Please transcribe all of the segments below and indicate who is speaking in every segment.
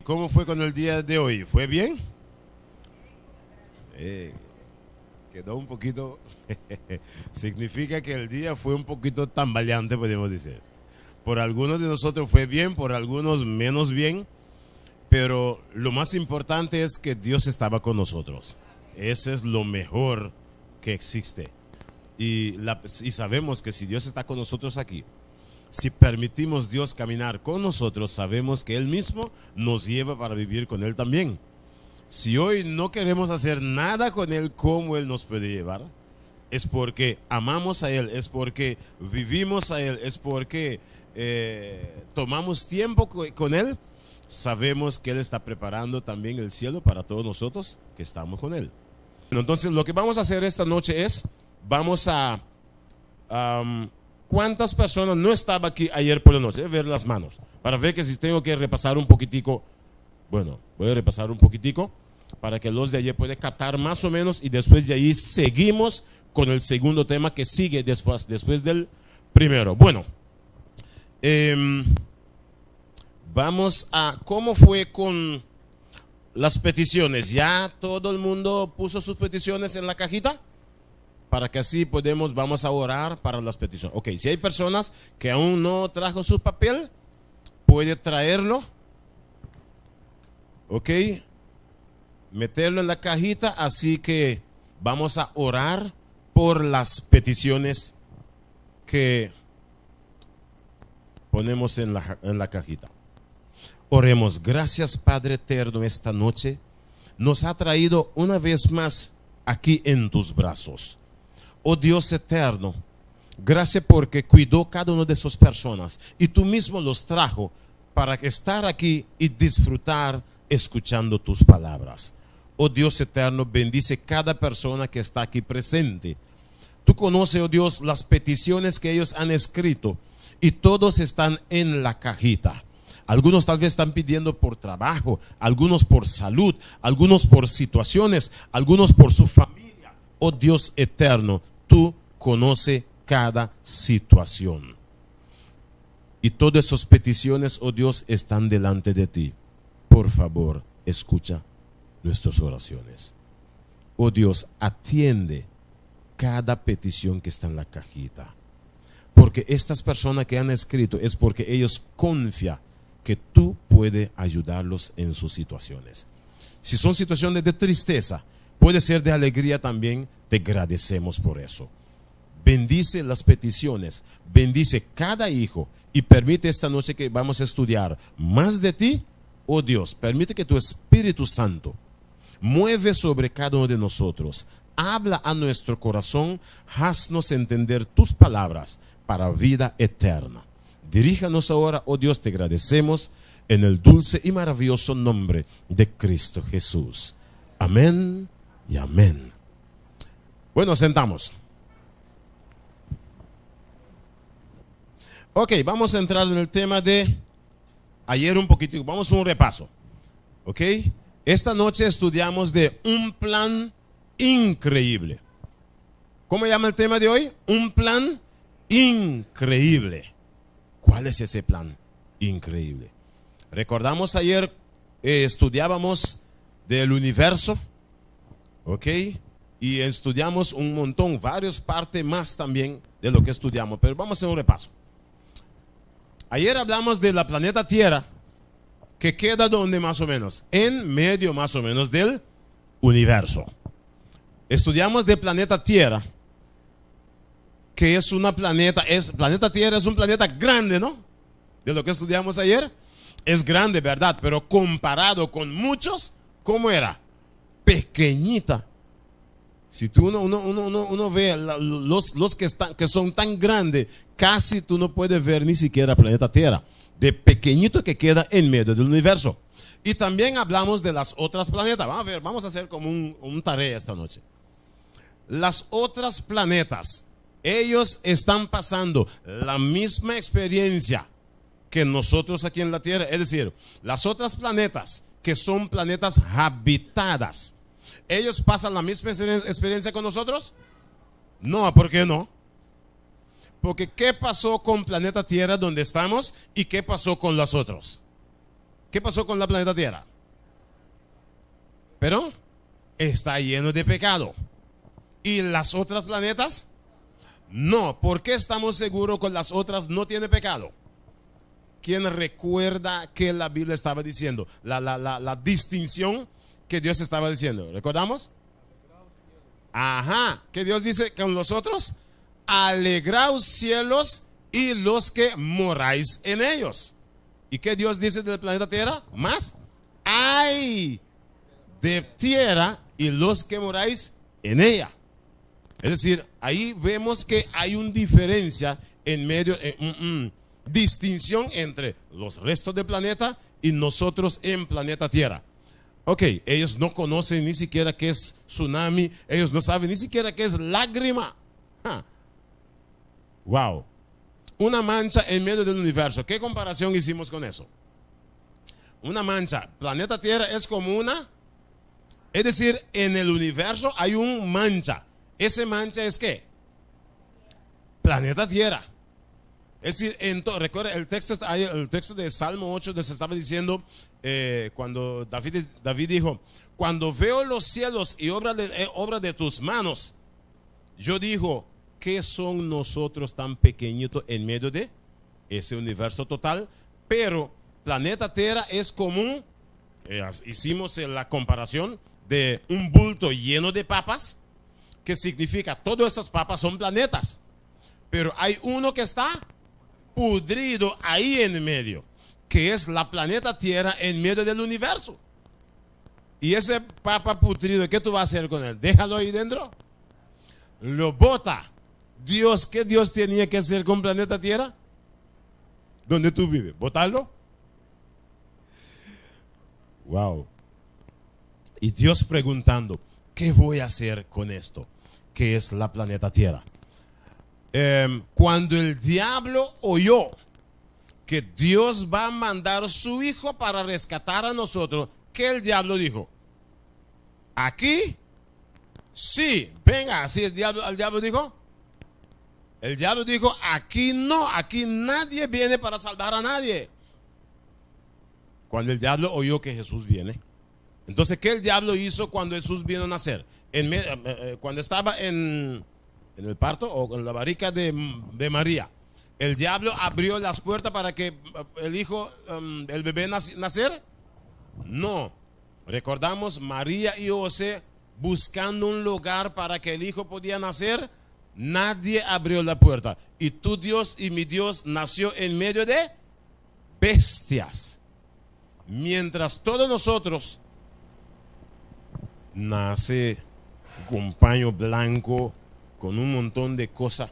Speaker 1: ¿Cómo fue con el día de hoy? ¿Fue bien? Quedó un poquito... Significa que el día fue un poquito tambaleante, podemos decir. Por algunos de nosotros fue bien, por algunos menos bien, pero lo más importante es que Dios estaba con nosotros. Ese es lo mejor que existe. Y sabemos que si Dios está con nosotros aquí, si permitimos Dios caminar con nosotros, sabemos que Él mismo nos lleva para vivir con Él también. Si hoy no queremos hacer nada con Él como Él nos puede llevar, es porque amamos a Él, es porque vivimos a Él, es porque tomamos tiempo con Él. Sabemos que Él está preparando también el cielo para todos nosotros que estamos con Él. Bueno, entonces lo que vamos a hacer esta noche es, vamos a... ¿cuántas personas no estaban aquí ayer por la noche? Ver las manos, para ver que si tengo que repasar un poquitico. Bueno, voy a repasar un poquitico para que los de ayer puedan captar más o menos, y después de ahí seguimos con el segundo tema que sigue después del primero. Bueno, vamos a, ¿cómo fue con las peticiones? ¿Ya todo el mundo puso sus peticiones en la cajita? Para que así vamos a orar para las peticiones. Ok, si hay personas que aún no trajo su papel, puede traerlo. Ok, meterlo en la cajita, así que vamos a orar por las peticiones que ponemos en la cajita. Oremos. Gracias, Padre eterno, esta noche nos ha traído una vez más aquí en tus brazos. Oh Dios eterno, gracias porque cuidó cada una de esas personas y tú mismo los trajo para estar aquí y disfrutar escuchando tus palabras. Oh Dios eterno, bendice cada persona que está aquí presente. Tú conoces, oh Dios, las peticiones que ellos han escrito y todos están en la cajita. Algunos tal vez están pidiendo por trabajo, algunos por salud, algunos por situaciones, algunos por su familia. Oh Dios eterno, tú conoces cada situación. Y todas esas peticiones, oh Dios, están delante de ti. Por favor, escucha nuestras oraciones. Oh Dios, atiende cada petición que está en la cajita. Porque estas personas que han escrito es porque ellos confían que tú puedes ayudarlos en sus situaciones. Si son situaciones de tristeza, puede ser de alegría también, te agradecemos por eso. Bendice las peticiones, bendice cada hijo y permite esta noche que vamos a estudiar más de ti. Oh Dios, permite que tu Espíritu Santo mueve sobre cada uno de nosotros. Habla a nuestro corazón, haznos entender tus palabras para vida eterna. Diríjanos ahora, oh Dios, te agradecemos en el dulce y maravilloso nombre de Cristo Jesús. Amén y amén. Bueno, sentamos. Ok, vamos a entrar en el tema de ayer un poquito. Vamos a un repaso. Ok, esta noche estudiamos de un plan increíble. ¿Cómo llama el tema de hoy? Un plan increíble. ¿Cuál es ese plan increíble? Recordamos ayer estudiábamos del universo, ¿ok? Y estudiamos un montón, varias partes más también de lo que estudiamos, pero vamos a hacer un repaso. Ayer hablamos de la planeta Tierra, que queda donde más o menos, en medio más o menos del universo. Estudiamos del planeta Tierra, que es una planeta Tierra es un planeta grande, ¿no? De lo que estudiamos ayer, es grande, ¿verdad? Pero comparado con muchos, ¿cómo era? Pequeñita. Si tú uno ve los que son tan grandes, casi tú no puedes ver ni siquiera el planeta Tierra, de pequeñito que queda en medio del universo. Y también hablamos de las otras planetas. Vamos a hacer como un tarea esta noche. Las otras planetas, ellos están pasando la misma experiencia que nosotros aquí en la Tierra. Es decir, las otras planetas que son planetas habitadas, ¿ellos pasan la misma experiencia con nosotros? No, ¿por qué no? Porque ¿qué pasó con planeta Tierra donde estamos y qué pasó con los otros? ¿Qué pasó con la planeta Tierra? Pero está lleno de pecado. ¿Y las otras planetas? No. ¿Por qué estamos seguros que las otras no tienen pecado? ¿Quién recuerda que la Biblia estaba diciendo? La distinción que Dios estaba diciendo. ¿Recordamos? Ajá. ¿Qué Dios dice con los otros? Alegraos cielos y los que moráis en ellos. ¿Y qué Dios dice del planeta Tierra? Más. Ay de tierra y los que moráis en ella. Es decir, ahí vemos que hay una diferencia en medio, distinción entre los restos del planeta y nosotros en planeta Tierra. Ok, ellos no conocen ni siquiera qué es tsunami, ellos no saben ni siquiera qué es lágrima. Wow. Una mancha en medio del universo. ¿Qué comparación hicimos con eso? Una mancha. Planeta Tierra es como una. Es decir, en el universo hay una mancha. ¿Ese mancha es qué? Planeta Tierra. Es decir, recuerda el texto de Salmo 8 donde se estaba diciendo, cuando David dijo, cuando veo los cielos y obra de tus manos, yo digo, ¿qué son nosotros tan pequeñitos en medio de ese universo total? Pero planeta Tierra es común. Hicimos la comparación de un bulto lleno de papas, que significa todas esas papas son planetas, pero hay uno que está pudrido ahí en medio, que es la planeta Tierra en medio del universo. Y ese papa pudrido, ¿qué tú vas a hacer con él? Déjalo ahí dentro, lo bota. Dios, ¿qué Dios tenía que hacer con planeta Tierra? ¿Dónde tú vives? ¿Botarlo? Wow. Y Dios preguntando, ¿qué voy a hacer con esto? Que es la planeta Tierra. Cuando el diablo oyó que Dios va a mandar su hijo para rescatar a nosotros, ¿qué el diablo dijo? ¿Aquí? Sí, venga, así el diablo dijo. El diablo dijo, aquí no, aquí nadie viene para salvar a nadie. Cuando el diablo oyó que Jesús viene. Entonces, ¿qué el diablo hizo cuando Jesús vino a nacer? Cuando estaba en el parto o en la barriga de María, ¿el diablo abrió las puertas para que el bebé nacer? No. Recordamos María y José buscando un lugar para que el hijo podía nacer. Nadie abrió la puerta. Y tu Dios y mi Dios nació en medio de bestias. Mientras todos nosotros nace con paño blanco, con un montón de cosas,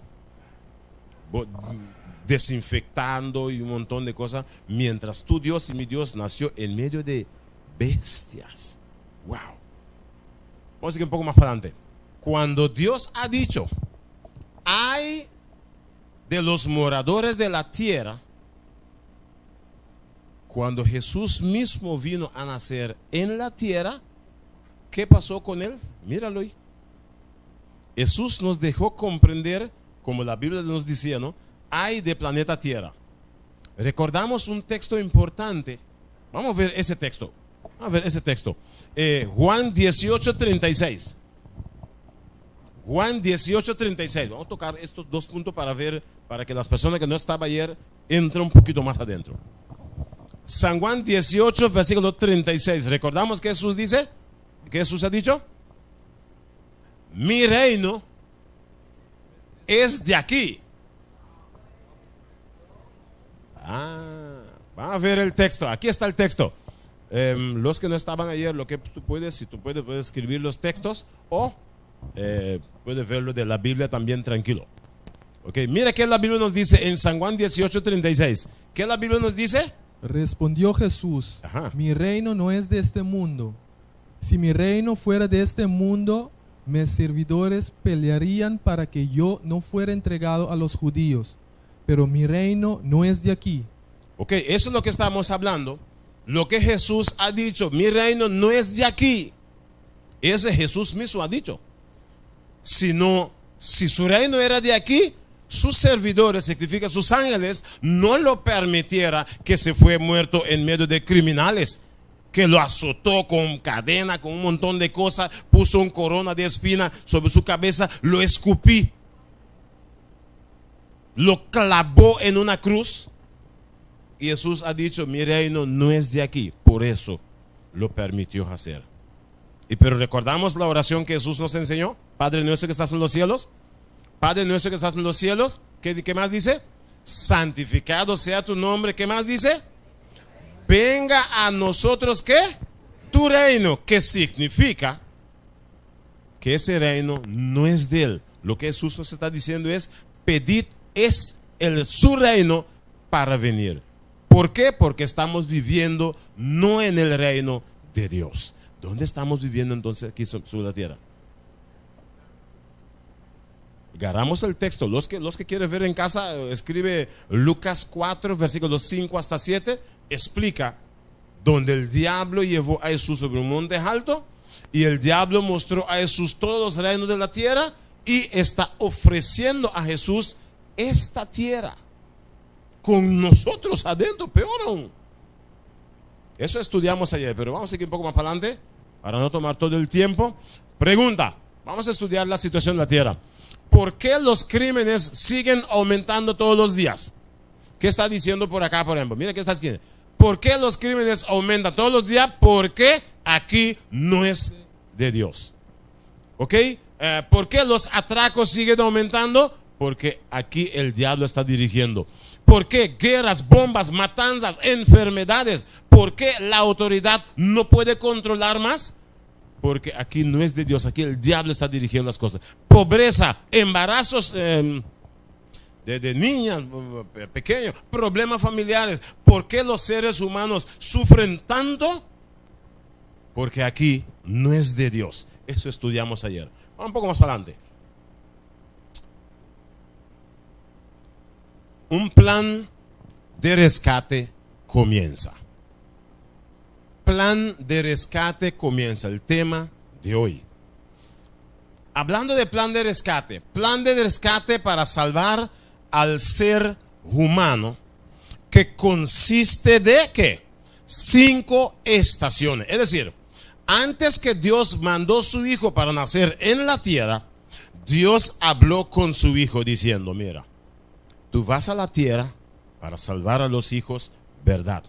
Speaker 1: desinfectando y un montón de cosas, mientras tu Dios y mi Dios nació en medio de bestias. Wow. Vamos a seguir un poco más para adelante. Cuando Dios ha dicho, hay de los moradores de la tierra, cuando Jesús mismo vino a nacer en la tierra, ¿qué pasó con él? Míralo ahí. Jesús nos dejó comprender, como la Biblia nos decía, ¿no? Hay de planeta Tierra. Recordamos un texto importante. Vamos a ver ese texto. Vamos a ver ese texto. Juan 18:36. Juan 18:36. Vamos a tocar estos dos puntos para ver, para que las personas que no estaban ayer entren un poquito más adentro. San Juan 18, versículo 36. ¿Recordamos que Jesús dice? ¿Qué Jesús ha dicho? Mi reino es de aquí. Vamos a ver el texto. Aquí está el texto. Los que no estaban ayer, lo que tú puedes, si tú puedes escribir los textos o puedes verlo de la Biblia también tranquilo. Ok, mira que la Biblia nos dice en San Juan 18:36. ¿Qué la Biblia nos dice?
Speaker 2: Respondió Jesús, mi reino no es de este mundo. Si mi reino fuera de este mundo, mis servidores pelearían para que yo no fuera entregado a los judíos. Pero mi reino no es de aquí.
Speaker 1: Ok, eso es lo que estamos hablando. Lo que Jesús ha dicho, mi reino no es de aquí. Ese Jesús mismo ha dicho. Si su reino era de aquí, sus servidores, significa sus ángeles, no lo permitiera que se fue muerto en medio de criminales, que lo azotó con cadena, con un montón de cosas, puso una corona de espina sobre su cabeza, lo escupí, lo clavó en una cruz. Y Jesús ha dicho, mi reino no es de aquí, por eso lo permitió hacer. Y pero recordamos la oración que Jesús nos enseñó, Padre nuestro que estás en los cielos. Padre nuestro que estás en los cielos, ¿qué más dice? Santificado sea tu nombre, ¿qué más dice? Venga a nosotros, ¿qué? Tu reino, que significa que ese reino no es de él. Lo que Jesús nos está diciendo es, pedid es su reino para venir. ¿Por qué? Porque estamos viviendo no en el reino de Dios. ¿Dónde estamos viviendo entonces aquí sobre la tierra? Agarramos el texto. Los que quieren ver en casa, escribe Lucas 4, versículos 5 hasta 7. Explica donde el diablo llevó a Jesús sobre un monte alto y el diablo mostró a Jesús todos los reinos de la tierra y está ofreciendo a Jesús esta tierra con nosotros adentro, peor aún. Eso estudiamos ayer, pero vamos a seguir un poco más para adelante para no tomar todo el tiempo. Pregunta, vamos a estudiar la situación de la tierra. ¿Por qué los crímenes siguen aumentando todos los días? ¿Qué está diciendo por acá, por ejemplo? Mira qué está diciendo. ¿Por qué los crímenes aumentan todos los días? Porque aquí no es de Dios. ¿Ok? ¿Por qué los atracos siguen aumentando? Porque aquí el diablo está dirigiendo. ¿Por qué guerras, bombas, matanzas, enfermedades? ¿Por qué la autoridad no puede controlar más? Porque aquí no es de Dios, aquí el diablo está dirigiendo las cosas. Pobreza, embarazos de niñas pequeños, problemas familiares. ¿Por qué los seres humanos sufren tanto? Porque aquí no es de Dios. Eso estudiamos ayer. Vamos un poco más para adelante. Un plan de rescate comienza. Plan de rescate comienza, el tema de hoy. Hablando de plan de rescate para salvar al ser humano, que consiste de ¿qué? 5 estaciones. Es decir, antes que Dios mandó su hijo para nacer en la tierra, Dios habló con su hijo diciendo, mira, tú vas a la tierra para salvar a los hijos, ¿verdad?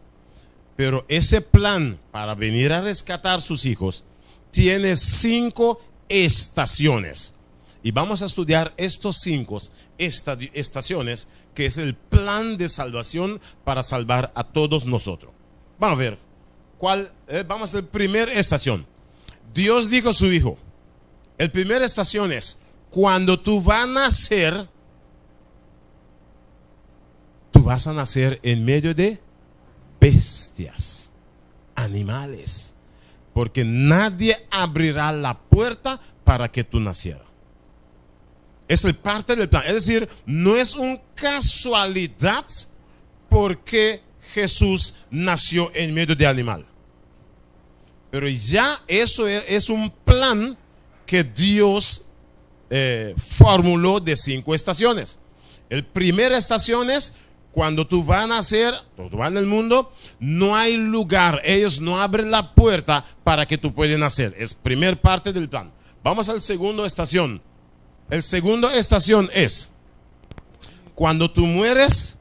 Speaker 1: Pero ese plan para venir a rescatar sus hijos tiene 5 estaciones. Y vamos a estudiar estos 5 estaciones, que es el plan de salvación para salvar a todos nosotros. Vamos a ver, vamos a la primera estación. Dios dijo a su hijo, el primera estación es, cuando tú vas a nacer, tú vas a nacer en medio de bestias, animales, porque nadie abrirá la puerta para que tú nacieras. Es el parte del plan. Es decir, no es una casualidad porque Jesús nació en medio de animal. Pero ya eso es un plan que Dios formuló de 5 estaciones. El primera estación es cuando tú vas a nacer, tú vas en el mundo, no hay lugar, ellos no abren la puerta para que tú puedas nacer. Es primer parte del plan. Vamos al segundo estación. El segundo estación es, cuando tú mueres,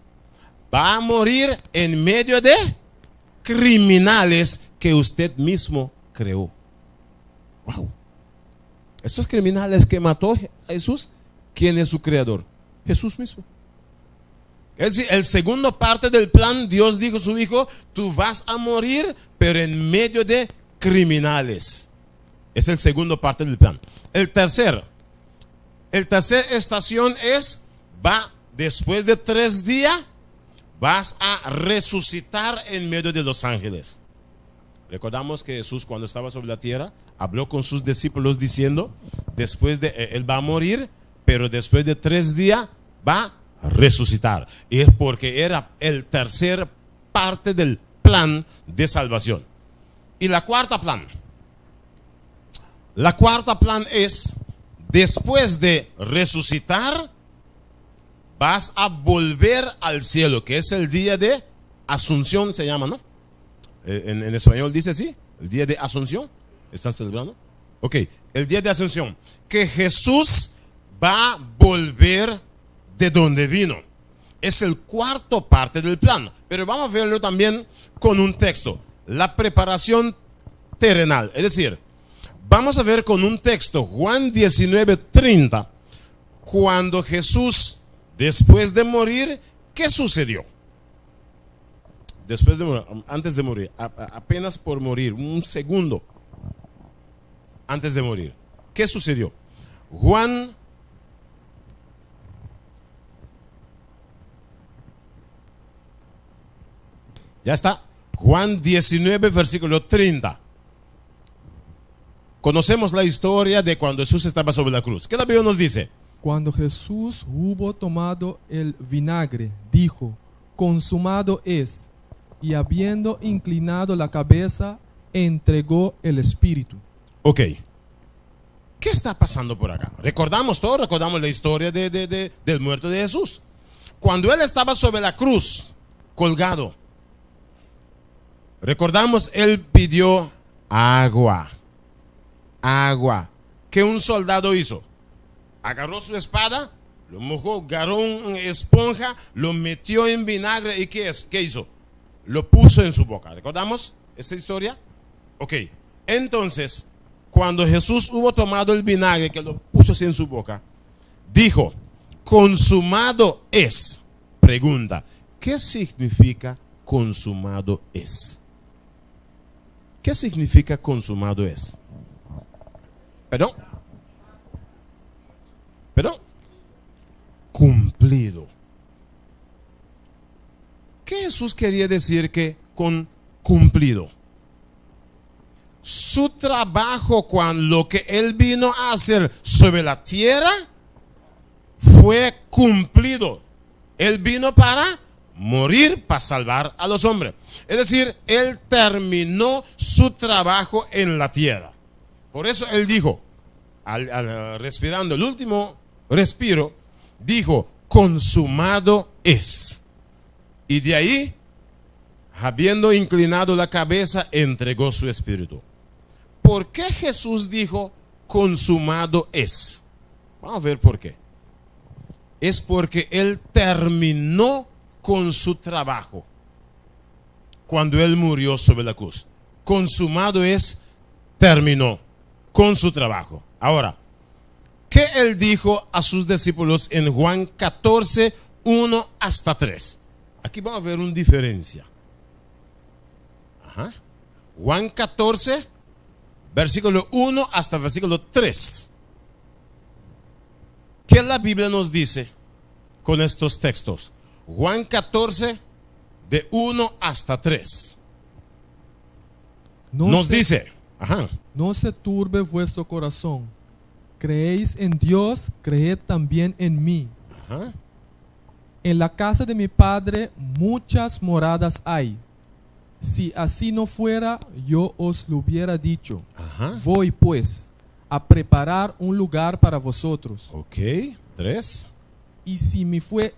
Speaker 1: va a morir en medio de criminales que usted mismo creó. Wow. Estos criminales que mató a Jesús, ¿quién es su creador? Jesús mismo. Es decir, el segundo parte del plan, Dios dijo a su hijo, tú vas a morir, pero en medio de criminales. Es el segundo parte del plan. El tercer estación es, después de 3 días, vas a resucitar en medio de los ángeles. Recordamos que Jesús, cuando estaba sobre la tierra, habló con sus discípulos diciendo, él va a morir, pero después de 3 días va a resucitar. Y es porque era el tercer parte del plan de salvación. Y la cuarta plan es, después de resucitar, vas a volver al cielo, que es el día de Asunción, se llama, ¿no? En español dice así, el día de Asunción. ¿Están celebrando? Ok, el día de Asunción. Que Jesús va a volver de donde vino. Es el cuarto parte del plan. Pero vamos a verlo también con un texto. La preparación terrenal. Es decir, vamos a ver con un texto, Juan 19:30, cuando Jesús, después de morir, ¿qué sucedió? Después de morir, antes de morir, apenas por morir, un segundo antes de morir, ¿qué sucedió? Juan ya está, Juan 19, versículo 30. Conocemos la historia de cuando Jesús estaba sobre la cruz. ¿Qué la Biblia nos dice?
Speaker 2: Cuando Jesús hubo tomado el vinagre, dijo: consumado es. Y habiendo inclinado la cabeza, entregó el espíritu.
Speaker 1: Ok. ¿Qué está pasando por acá? Recordamos todo, recordamos la historia del muerto de Jesús. Cuando él estaba sobre la cruz, colgado, recordamos, él pidió agua. Agua. ¿Qué un soldado hizo? Agarró su espada, lo mojó, agarró una esponja, lo metió en vinagre y ¿qué hizo? Lo puso en su boca. ¿Recordamos esta historia? Ok. Entonces, cuando Jesús hubo tomado el vinagre, que lo puso así en su boca, dijo: consumado es. Pregunta: ¿qué significa consumado es? ¿Qué significa consumado es? Perdón. Cumplido. ¿Qué Jesús quería decir que con cumplido? Su trabajo, cuando lo que él vino a hacer sobre la tierra fue cumplido. Él vino para morir, para salvar a los hombres. Es decir, él terminó su trabajo en la tierra. Por eso él dijo, respirando el último respiro, dijo: consumado es. Y de ahí, habiendo inclinado la cabeza, entregó su espíritu. ¿Por qué Jesús dijo consumado es? Vamos a ver por qué. Es porque él terminó con su trabajo cuando él murió sobre la cruz. Consumado es, terminó con su trabajo. Ahora, ¿qué él dijo a sus discípulos en Juan 14, 1 hasta 3? Aquí vamos a ver una diferencia. Ajá. Juan 14, versículo 1 hasta versículo 3. ¿Qué la Biblia nos dice con estos textos? Juan 14, de 1 hasta 3. Nos dice: ajá,
Speaker 2: no se turbe vuestro corazón. Creéis en Dios, creed también en mí.
Speaker 1: ajá.
Speaker 2: En la casa de mi Padre muchas moradas hay. Si así no fuera, yo os lo hubiera dicho.
Speaker 1: Ajá.
Speaker 2: Voy pues a preparar un lugar para vosotros.
Speaker 1: Ok, 3.
Speaker 2: Y si me fuere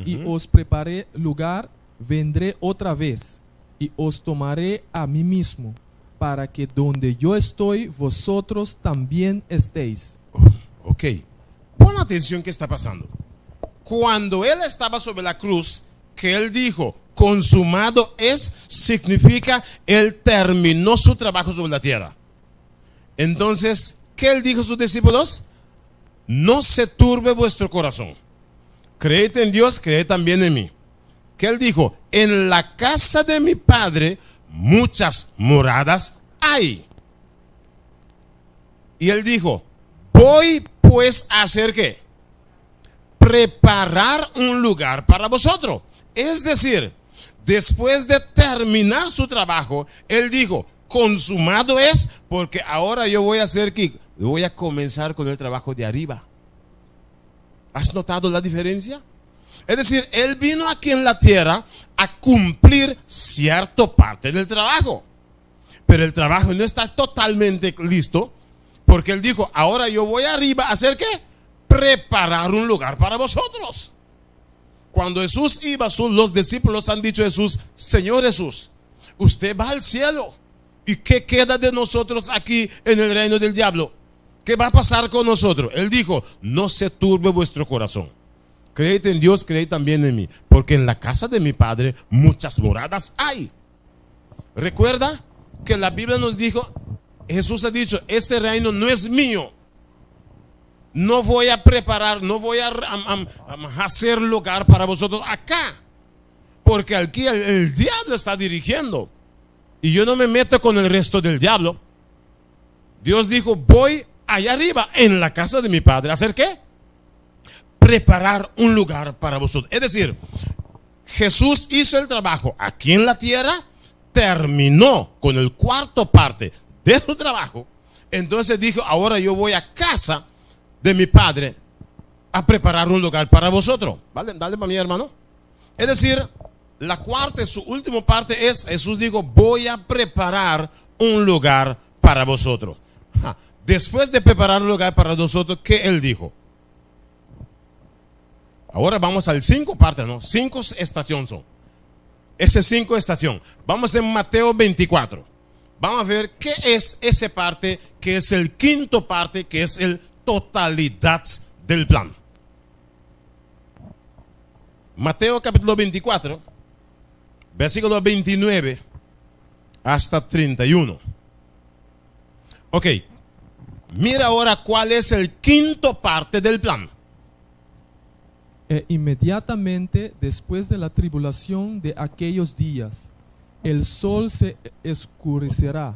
Speaker 2: y os preparé lugar, vendré otra vez y os tomaré a mí mismo, para que donde yo estoy, vosotros también estéis.
Speaker 1: Ok, pon atención qué está pasando. Cuando él estaba sobre la cruz, que él dijo consumado es, significa él terminó su trabajo sobre la tierra. Entonces, ¿qué él dijo a sus discípulos? No se turbe vuestro corazón. Creed en Dios, creed también en mí. ¿Qué él dijo? En la casa de mi Padre muchas moradas hay. Y él dijo: voy pues a hacer ¿qué? Preparar un lugar para vosotros. Es decir, después de terminar su trabajo, él dijo: consumado es, porque ahora yo voy a hacer que voy a comenzar con el trabajo de arriba. ¿Has notado la diferencia? Es decir, él vino aquí en la tierra a cumplir cierta parte del trabajo, pero el trabajo no está totalmente listo, porque él dijo: ahora yo voy arriba a hacer ¿qué? preparar un lugar para vosotros. Cuando Jesús iba, los discípulos han dicho a Jesús: Señor Jesús, usted va al cielo, ¿y qué queda de nosotros aquí en el reino del diablo? ¿Qué va a pasar con nosotros? Él dijo: no se turbe vuestro corazón. Creed en Dios, creed también en mí, porque en la casa de mi Padre muchas moradas hay. Recuerda que la Biblia nos dijo, Jesús ha dicho: este reino no es mío. No voy a preparar, no voy a hacer lugar para vosotros acá, porque aquí el diablo está dirigiendo, y yo no me meto con el resto del diablo. Dios dijo: voy allá arriba en la casa de mi Padre ¿a hacer qué? Preparar un lugar para vosotros. Es decir, Jesús hizo el trabajo aquí en la tierra, terminó con el cuarto parte de su trabajo, entonces dijo: ahora yo voy a casa de mi Padre a preparar un lugar para vosotros. ¿Vale? Dale para mí, hermano. Es decir, la cuarta, su última parte es, Jesús dijo: voy a preparar un lugar para vosotros. Después de preparar un lugar para nosotros, ¿qué Él dijo? Ahora vamos al 5 partes, ¿no? 5 estaciones son. Ese 5 estación. Vamos en Mateo 24. Vamos a ver qué es esa parte, que es el quinto parte, que es el totalidad del plan. Mateo capítulo 24, versículo 29 hasta 31. Ok, mira ahora cuál es el quinto parte del plan.
Speaker 2: Inmediatamente después de la tribulación de aquellos días, el sol se oscurecerá,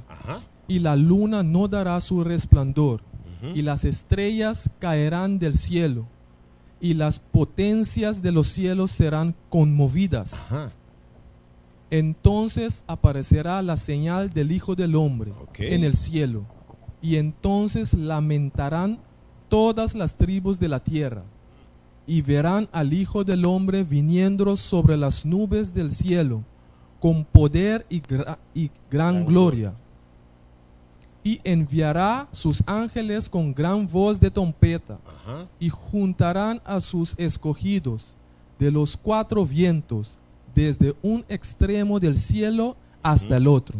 Speaker 2: y la luna no dará su resplandor, y las estrellas caerán del cielo, y las potencias de los cielos serán conmovidas. Entonces aparecerá la señal del Hijo del Hombre en el cielo, y entonces lamentarán todas las tribus de la tierra, y verán al Hijo del Hombre viniendo sobre las nubes del cielo, con poder y gran gloria. Y enviará sus ángeles con gran voz de trompeta, y juntarán a sus escogidos de los 4 vientos, desde un extremo del cielo hasta el otro.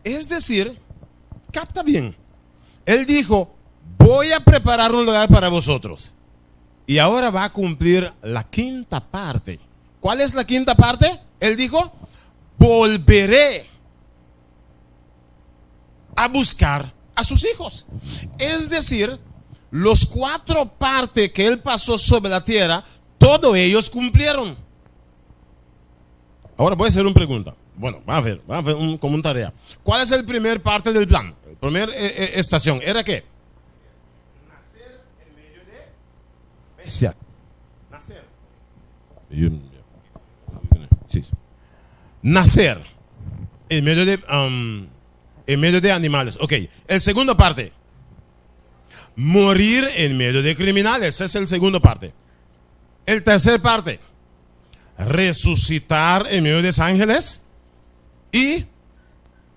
Speaker 1: Es decir, capta bien, Él dijo: voy a preparar un lugar para vosotros. Y ahora va a cumplir la quinta parte. ¿Cuál es la quinta parte? Él dijo: volveré a buscar a sus hijos. Es decir, los 4 partes que Él pasó sobre la tierra, todos ellos cumplieron. Ahora voy a hacer una pregunta. Bueno, vamos a ver como una tarea. ¿Cuál es el primer parte del plan? La primera estación, ¿era qué? Nacer en medio de bestia. Nacer. Sí. Nacer en medio de animales. Ok. El segundo parte: morir en medio de criminales. Ese es el segundo parte. El tercer parte: resucitar en medio de ángeles. Y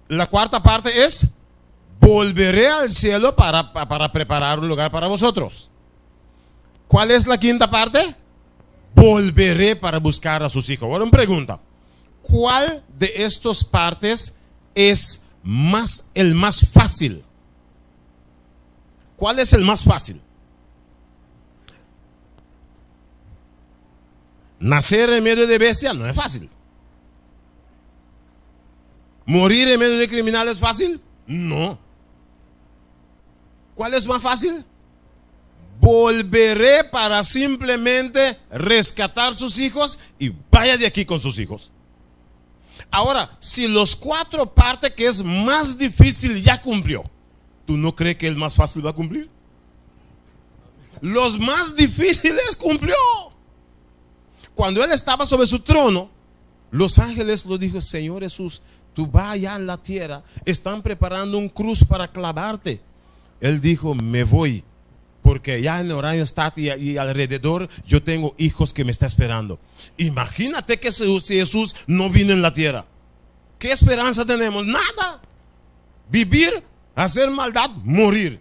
Speaker 1: la cuarta parte es: volveré al cielo para preparar un lugar para vosotros. ¿Cuál es la quinta parte? Volveré para buscar a sus hijos. Ahora una pregunta: ¿cuál de estas partes es el más fácil? ¿Cuál es el más fácil? Nacer en medio de bestia no es fácil. ¿Morir en medio de criminales es fácil? No. ¿Cuál es más fácil? Volveré para simplemente rescatar sus hijos y vaya de aquí con sus hijos. Ahora, si los 4 partes que es más difícil ya cumplió, ¿tú no crees que el más fácil va a cumplir? Los más difíciles cumplió. Cuando Él estaba sobre su trono, los ángeles lo dijo: Señor Jesús, tú vas allá en la tierra, están preparando un cruz para clavarte. Él dijo: me voy, porque ya en horario está y alrededor yo tengo hijos que me están esperando. Imagínate que si Jesús no vino en la tierra, ¿qué esperanza tenemos? Nada. Vivir, hacer maldad, morir.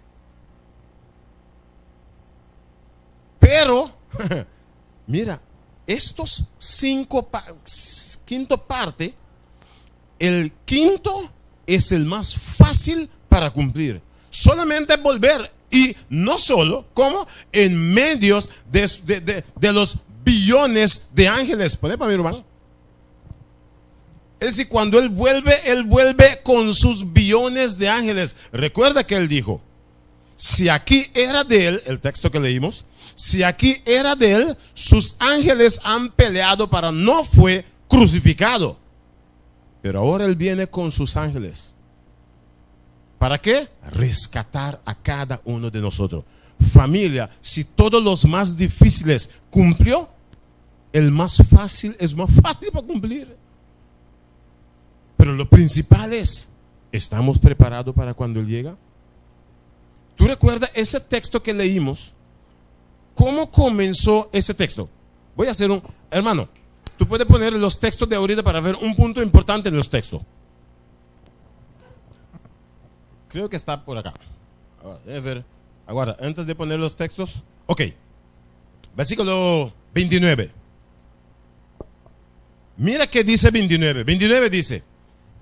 Speaker 1: Pero, mira, estos quinto parte, el quinto es el más fácil para cumplir. Solamente volver, y no solo, como en medios de los billones de ángeles. ¿Puede para mí, hermano? Es decir, cuando Él vuelve con sus billones de ángeles. Recuerda que Él dijo, si aquí era de Él, el texto que leímos, si aquí era de Él, sus ángeles han peleado para no fue crucificado. Pero ahora Él viene con sus ángeles. ¿Para qué? Rescatar a cada uno de nosotros. Familia, si todos los más difíciles cumplió, el más fácil es más fácil para cumplir. Pero lo principal es, ¿estamos preparados para cuando Él llega? ¿Tú recuerdas ese texto que leímos? ¿Cómo comenzó ese texto? Voy a hacer hermano, tú puedes poner los textos de ahorita para ver un punto importante en los textos. Creo que está por acá. Ahora, antes de poner los textos. Ok. Versículo 29. Mira que dice 29. 29 dice,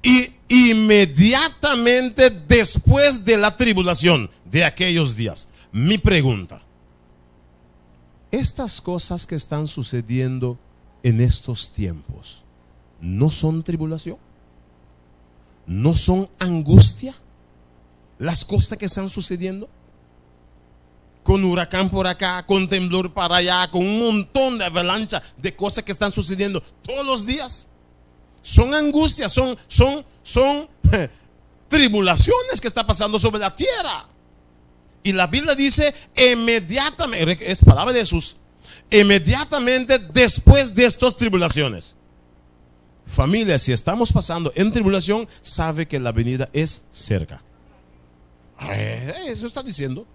Speaker 1: y inmediatamente después de la tribulación de aquellos días. Mi pregunta, estas cosas que están sucediendo en estos tiempos, ¿no son tribulación? ¿No son angustia? Las cosas que están sucediendo, con huracán por acá, con temblor para allá, con un montón de avalancha de cosas que están sucediendo todos los días, son angustias, son tribulaciones que están pasando sobre la tierra. Y la Biblia dice inmediatamente, es palabra de Jesús, inmediatamente después de estas tribulaciones. Familia, si estamos pasando en tribulación, sabe que la venida es cerca. Eso está diciendo.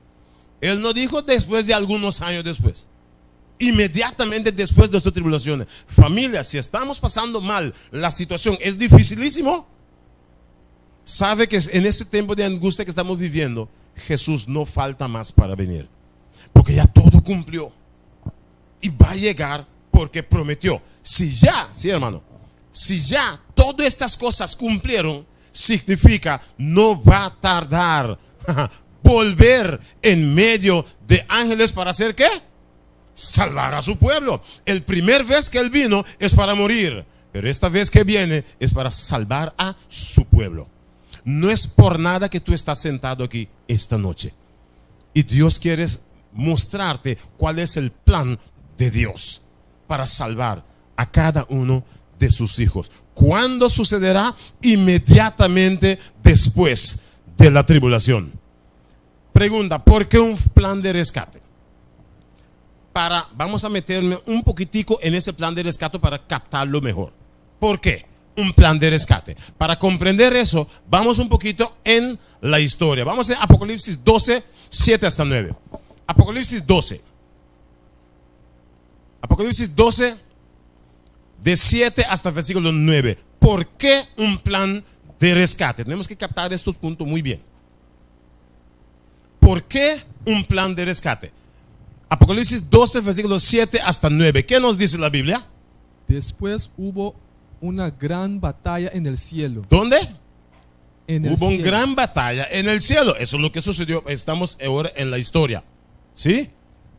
Speaker 1: Él no dijo después de algunos años después, inmediatamente después de estas tribulaciones. Familia, si estamos pasando mal, la situación es dificilísimo, sabe que en ese tiempo de angustia que estamos viviendo, Jesús no falta más para venir, porque ya todo cumplió y va a llegar porque prometió. Sí, hermano, si ya todas estas cosas cumplieron, significa no va a tardar volver en medio de ángeles para hacer ¿qué? Salvar a su pueblo. El primer vez que Él vino es para morir, pero esta vez que viene es para salvar a su pueblo. No es por nada que tú estás sentado aquí esta noche, y Dios quiere mostrarte cuál es el plan de Dios para salvar a cada uno de sus hijos. ¿Cuándo sucederá? Inmediatamente después de la tribulación. Pregunta, ¿por qué un plan de rescate? Vamos a meterme un poquitico en ese plan de rescate para captarlo mejor. ¿Por qué un plan de rescate? Para comprender eso, vamos un poquito en la historia. Vamos a Apocalipsis 12, 7 hasta 9. Apocalipsis 12. Apocalipsis 12, de 7 hasta el versículo 9. ¿Por qué un plan de rescate? Tenemos que captar estos puntos muy bien. ¿Por qué un plan de rescate? Apocalipsis 12, versículos 7 hasta 9. ¿Qué nos dice la Biblia?
Speaker 2: Después hubo una gran batalla en el cielo.
Speaker 1: ¿Dónde?
Speaker 2: Hubo
Speaker 1: una gran batalla en el cielo. Eso es lo que sucedió. Estamos ahora en la historia. ¿Sí?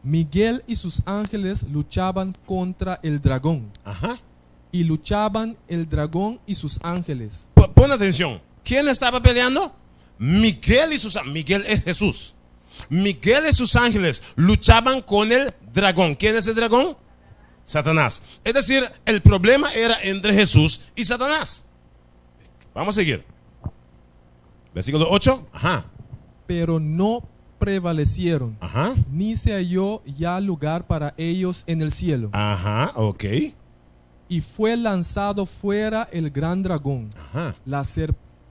Speaker 2: Miguel y sus ángeles luchaban contra el dragón.
Speaker 1: Ajá.
Speaker 2: Y luchaban el dragón y sus ángeles.
Speaker 1: Pon atención. ¿Quién estaba peleando? Miguel y sus ángeles. Miguel es Jesús. Miguel y sus ángeles luchaban con el dragón. ¿Quién es el dragón? Satanás. Es decir, el problema era entre Jesús y Satanás. Vamos a seguir. Versículo 8. Ajá.
Speaker 2: Pero no prevalecieron.
Speaker 1: Ajá.
Speaker 2: Ni se halló ya lugar para ellos en el cielo.
Speaker 1: Ajá, ok.
Speaker 2: Y fue lanzado fuera el gran dragón,
Speaker 1: ajá,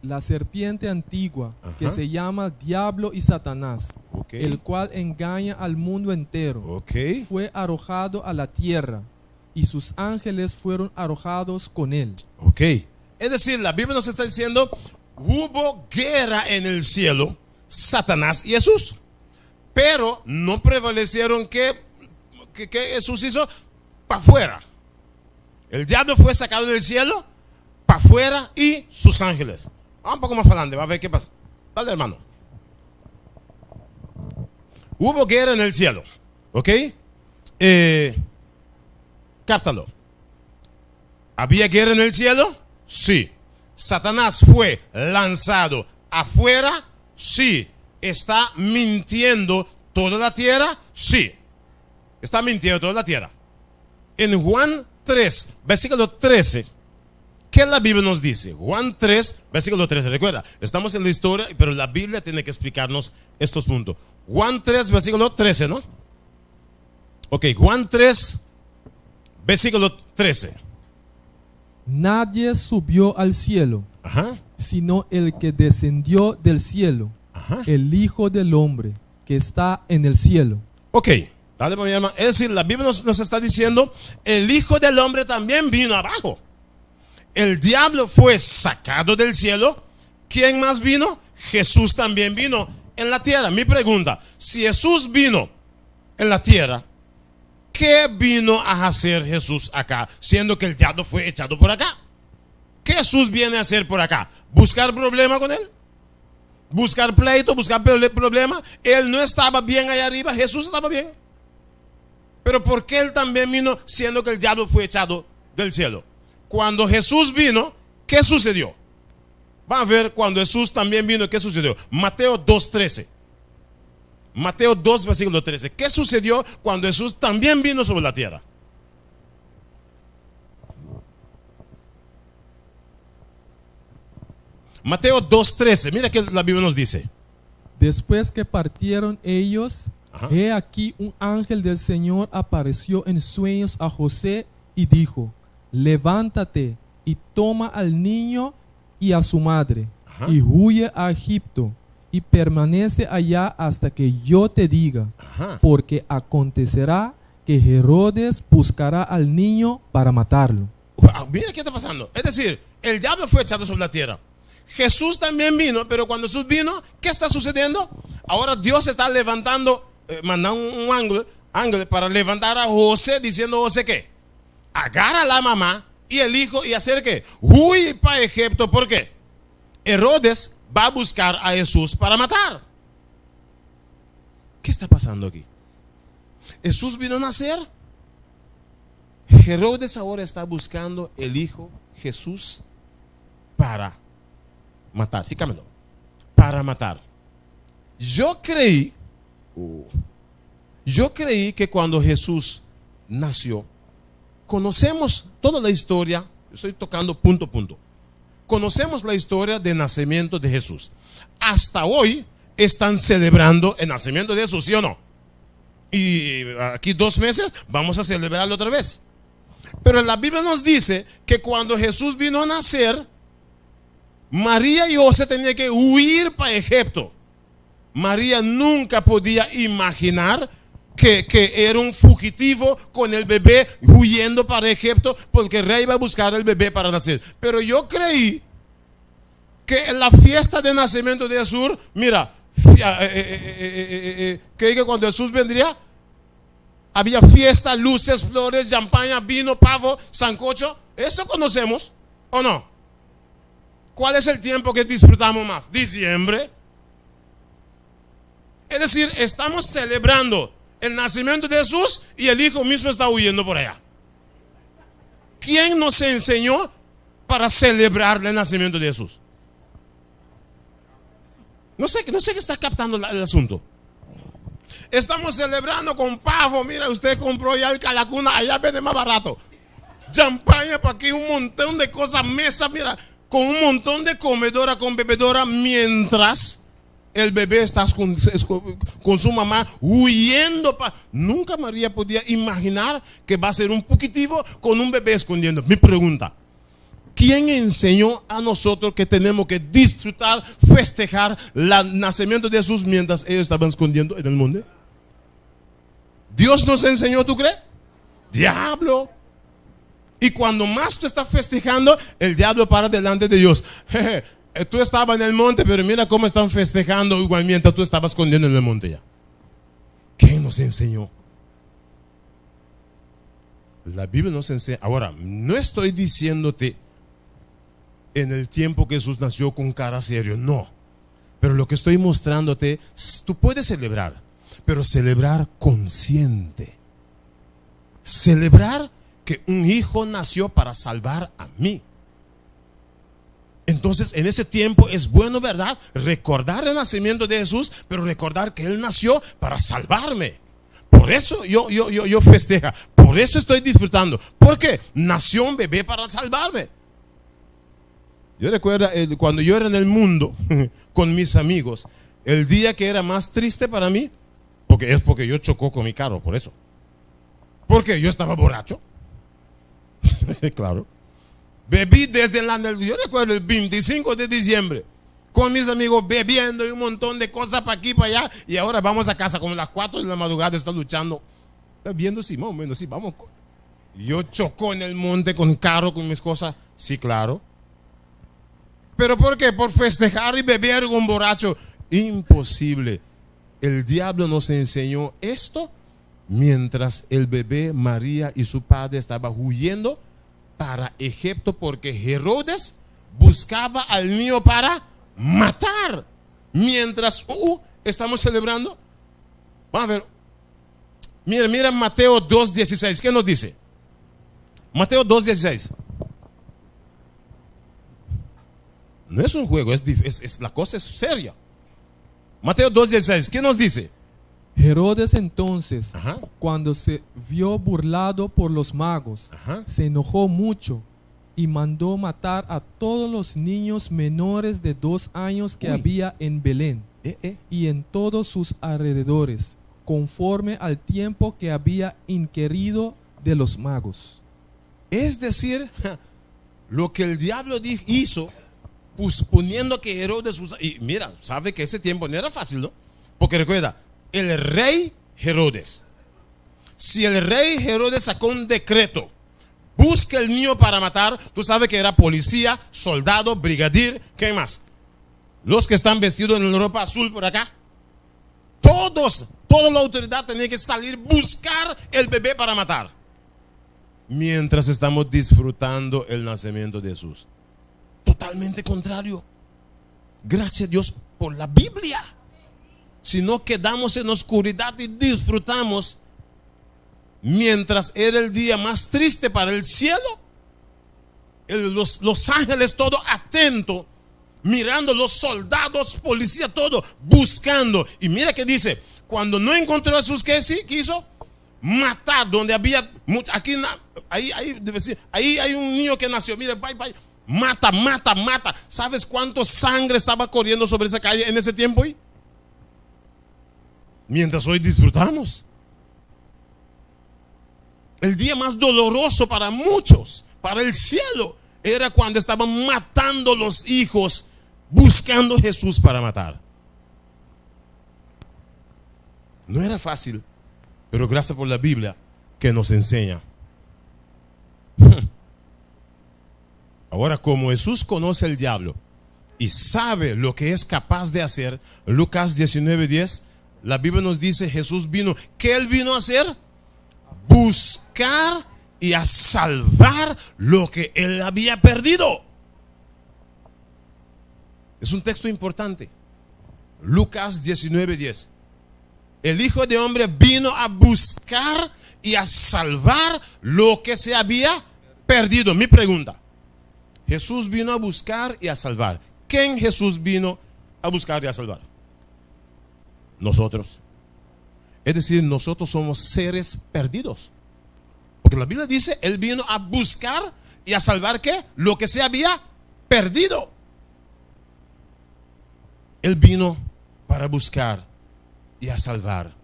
Speaker 2: la serpiente antigua,
Speaker 1: ajá,
Speaker 2: que se llama Diablo y Satanás,
Speaker 1: okay,
Speaker 2: el cual engaña al mundo entero.
Speaker 1: Okay.
Speaker 2: Fue arrojado a la tierra, y sus ángeles fueron arrojados con él.
Speaker 1: Ok. Es decir, la Biblia nos está diciendo, hubo guerra en el cielo, Satanás y Jesús, pero no prevalecieron que ¿qué Jesús hizo? Para afuera. El diablo fue sacado del cielo, para afuera, y sus ángeles. Vamos un poco más para adelante, va a ver qué pasa. Dale, hermano. Hubo guerra en el cielo, ¿ok? Cáptalo. ¿Había guerra en el cielo? Sí. ¿Satanás fue lanzado afuera? Sí. ¿Está mintiendo toda la tierra? Sí. Está mintiendo toda la tierra. En Juan 3, versículo 13, ¿qué la Biblia nos dice? Juan 3, versículo 13. Recuerda, estamos en la historia, pero la Biblia tiene que explicarnos estos puntos. Juan 3, versículo 13, ¿no? Ok, Juan 3, versículo 13.
Speaker 2: Nadie subió al cielo, sino el que descendió del cielo, el Hijo del Hombre, que está en el cielo.
Speaker 1: Ok, dale, mi hermano. Es decir, la Biblia nos está diciendo, el Hijo del Hombre también vino abajo. El diablo fue sacado del cielo. ¿Quién más vino? Jesús también vino en la tierra. Mi pregunta, si Jesús vino en la tierra, ¿qué vino a hacer Jesús acá? Siendo que el diablo fue echado por acá. ¿Qué Jesús viene a hacer por acá? ¿Buscar problema con él? ¿Buscar pleito? ¿Buscar problema? Él no estaba bien allá arriba, Jesús estaba bien. Pero ¿por qué él también vino siendo que el diablo fue echado del cielo? Cuando Jesús vino, ¿qué sucedió? Van a ver cuando Jesús también vino, ¿qué sucedió? Mateo 2:13. Mateo 2, versículo 13. ¿Qué sucedió cuando Jesús también vino sobre la tierra? Mateo 2:13. Mira que la Biblia nos dice.
Speaker 2: Después que partieron ellos, he aquí un ángel del Señor apareció en sueños a José y dijo: levántate y toma al niño y a su madre y huye a Egipto y permanece allá hasta que yo te diga, porque acontecerá que Herodes buscará al niño para matarlo.
Speaker 1: Mira qué está pasando. Es decir, el diablo fue echado sobre la tierra. Jesús también vino, pero cuando Jesús vino, ¿qué está sucediendo? Ahora Dios está levantando, mandando un ángel para levantar a José, diciendo: José, ¿qué? Agarra a la mamá y el hijo y hacer ¿qué? Huye para Egipto. ¿Por qué? Herodes va a buscar a Jesús para matar. ¿Qué está pasando aquí? Jesús vino a nacer. Herodes ahora está buscando el hijo Jesús para matar. Sí, cámelo. Para matar. Yo creí que cuando Jesús nació, conocemos toda la historia. Estoy tocando punto a punto. Conocemos la historia del nacimiento de Jesús. Hasta hoy están celebrando el nacimiento de Jesús, ¿sí o no? Y aquí 2 meses vamos a celebrarlo otra vez. Pero la Biblia nos dice que cuando Jesús vino a nacer, María y José tenían que huir para Egipto. María nunca podía imaginar que era un fugitivo con el bebé huyendo para Egipto, porque el rey iba a buscar el bebé para nacer. Pero yo creí que en la fiesta de nacimiento de Jesús, mira, creí que cuando Jesús vendría, había fiesta, luces, flores, champaña, vino, pavo, sancocho. ¿Eso conocemos o no? ¿Cuál es el tiempo que disfrutamos más? Diciembre. Es decir, estamos celebrando el nacimiento de Jesús y el hijo mismo está huyendo por allá. ¿Quién nos enseñó para celebrar el nacimiento de Jesús? No sé qué está captando el asunto. Estamos celebrando con pavo. Mira, usted compró ya el calacuna, allá vende más barato. Champaña para aquí, un montón de cosas, mesa, mira, con un montón de comedora, con bebedora, mientras el bebé está con su mamá huyendo. Nunca María podía imaginar que va a ser un fugitivo con un bebé escondiendo. Mi pregunta: ¿quién enseñó a nosotros que tenemos que disfrutar, festejar el nacimiento de Jesús mientras ellos estaban escondiendo en el monte? ¿Dios nos enseñó, tú crees? Diablo. Y cuando más tú estás festejando, el diablo para delante de Dios. Jeje, tú estabas en el monte, pero mira cómo están festejando igual mientras tú estabas escondiendo en el monte ya. ¿Quién nos enseñó? La Biblia nos enseña. Ahora, no estoy diciéndote en el tiempo que Jesús nació con cara serio, no. Pero lo que estoy mostrándote, tú puedes celebrar, pero celebrar consciente. Celebrar que un hijo nació para salvar a mí. Entonces, en ese tiempo es bueno, ¿verdad?, recordar el nacimiento de Jesús, pero recordar que Él nació para salvarme. Por eso yo festejo, por eso estoy disfrutando, porque nació un bebé para salvarme. Yo recuerdo cuando yo era en el mundo con mis amigos, el día que era más triste para mí, porque yo chocó con mi carro, por eso. Porque yo estaba borracho. Claro. Bebí desde yo recuerdo el 25 de diciembre, con mis amigos bebiendo y un montón de cosas para aquí, para allá. Y ahora vamos a casa como a las 4 de la madrugada, está luchando. Está viendo, sí, más o menos, sí, vamos. Yo chocó en el monte con carro, con mis cosas. Sí, claro. ¿Pero por qué? Por festejar y beber con borracho. Imposible. El diablo nos enseñó esto mientras el bebé María y su padre estaban huyendo para Egipto, porque Herodes buscaba al niño para matar. Mientras estamos celebrando. Vamos a ver. Mira Mateo 2:16. ¿Qué nos dice? Mateo 2:16. No es un juego, la cosa es seria. Mateo 2:16. ¿Qué nos dice?
Speaker 2: Herodes entonces, cuando se vio burlado por los magos, se enojó mucho y mandó matar a todos los niños menores de 2 años que había en Belén y en todos sus alrededores, conforme al tiempo que había inquirido de los magos.
Speaker 1: Es decir, lo que el diablo hizo, pues poniendo que Herodes y mira, sabe que ese tiempo no era fácil, ¿no? Porque recuerda, el rey Herodes, si el rey Herodes sacó un decreto, busca el niño para matar, tú sabes que era policía, soldado, brigadier, ¿qué más? Los que están vestidos en ropa azul por acá, toda la autoridad tenía que salir, buscar el bebé para matar. Mientras estamos disfrutando el nacimiento de Jesús. Totalmente contrario. Gracias a Dios por la Biblia. Si no quedamos en oscuridad y disfrutamos, mientras era el día más triste para el cielo, los ángeles todo atento, mirando los soldados, policía, todo buscando. Y mira que dice, cuando no encontró a Jesús, ¿qué hizo? Matar donde había ahí hay un niño que nació. Mira, bye. Mata. ¿Sabes cuánto sangre estaba corriendo sobre esa calle en ese tiempo? Mientras hoy disfrutamos. El día más doloroso para muchos, para el cielo, era cuando estaban matando los hijos, buscando a Jesús para matar. No era fácil, pero gracias por la Biblia que nos enseña. Ahora, como Jesús conoce al diablo y sabe lo que es capaz de hacer, Lucas 19:10, la Biblia nos dice, Jesús vino, ¿qué Él vino a hacer? Buscar y a salvar lo que Él había perdido. Es un texto importante. Lucas 19:10. El Hijo de Hombre vino a buscar y a salvar lo que se había perdido. Mi pregunta: Jesús vino a buscar y a salvar. ¿Quién Jesús vino a buscar y a salvar? Nosotros. Es decir, nosotros somos seres perdidos. Porque la Biblia dice, Él vino a buscar y a salvar ¿qué? Lo que se había perdido. Él vino para buscar y a salvar.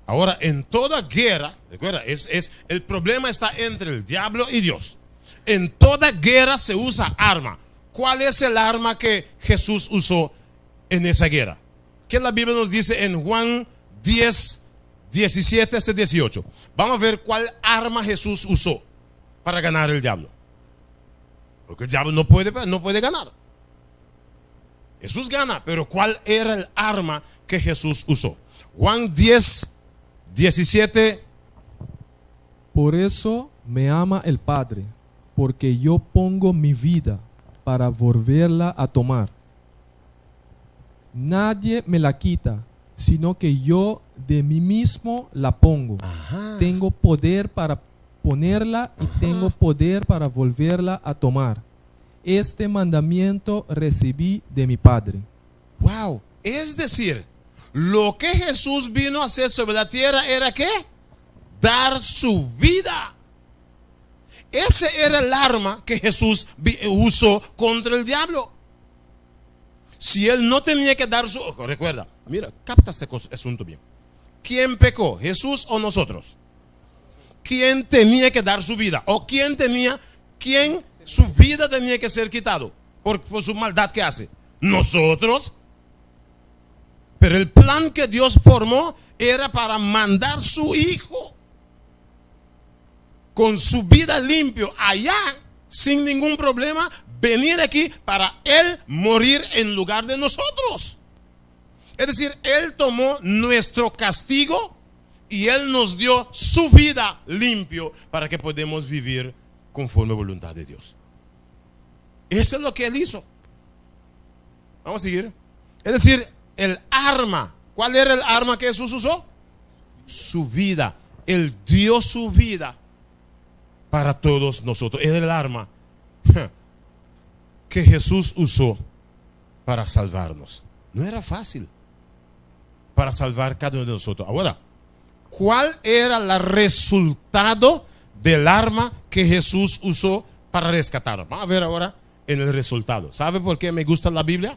Speaker 1: Ahora, en toda guerra, recuerda, el problema está entre el diablo y Dios. En toda guerra se usa arma. ¿Cuál es el arma que Jesús usó en esa guerra? Que la Biblia nos dice en Juan 10, 17 hasta 18. Vamos a ver cuál arma Jesús usó para ganar el diablo. Porque el diablo no puede ganar. Jesús gana, pero ¿cuál era el arma que Jesús usó? Juan 10, 17
Speaker 2: Por eso me ama el Padre, porque yo pongo mi vida para volverla a tomar. Nadie me la quita, sino que yo de mí mismo la pongo.
Speaker 1: Ajá.
Speaker 2: Tengo poder para ponerla y tengo poder para volverla a tomar. Este mandamiento recibí de mi Padre.
Speaker 1: Wow. Es decir, lo que Jesús vino a hacer sobre la tierra era ¿qué? Dar su vida. Ese era el arma que Jesús usó contra el diablo. Si él no tenía que dar su... Recuerda, mira, capta este asunto bien. ¿Quién pecó? ¿Jesús o nosotros? ¿Quién tenía que dar su vida? ¿O quién su vida tenía que ser quitado por su maldad que hace? Nosotros. Pero el plan que Dios formó era para mandar su hijo con su vida limpio allá, sin ningún problema, venir aquí para él morir en lugar de nosotros. Es decir, él tomó nuestro castigo y él nos dio su vida limpio para que podamos vivir conforme a la voluntad de Dios. Eso es lo que él hizo. Vamos a seguir. Es decir, el arma. ¿Cuál era el arma que Jesús usó? Su vida. Él dio su vida para todos nosotros. Era el arma que Jesús usó para salvarnos. No era fácil para salvar cada uno de nosotros. Ahora, ¿cuál era el resultado del arma que Jesús usó para rescatarnos? Vamos a ver ahora en el resultado. ¿Sabe por qué me gusta la Biblia?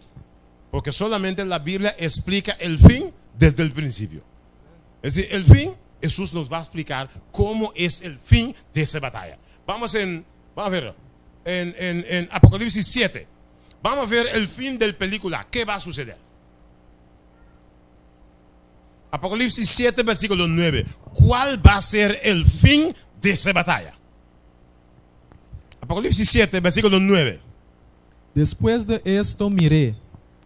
Speaker 1: Porque solamente la Biblia explica el fin desde el principio. Es decir, el fin, Jesús nos va a explicar cómo es el fin de esa batalla. Vamos a ver en Apocalipsis 7. Vamos a ver el fin de la película. ¿Qué va a suceder? Apocalipsis 7, versículo 9. ¿Cuál va a ser el fin de esa batalla? Apocalipsis 7, versículo 9.
Speaker 2: Después de esto miré,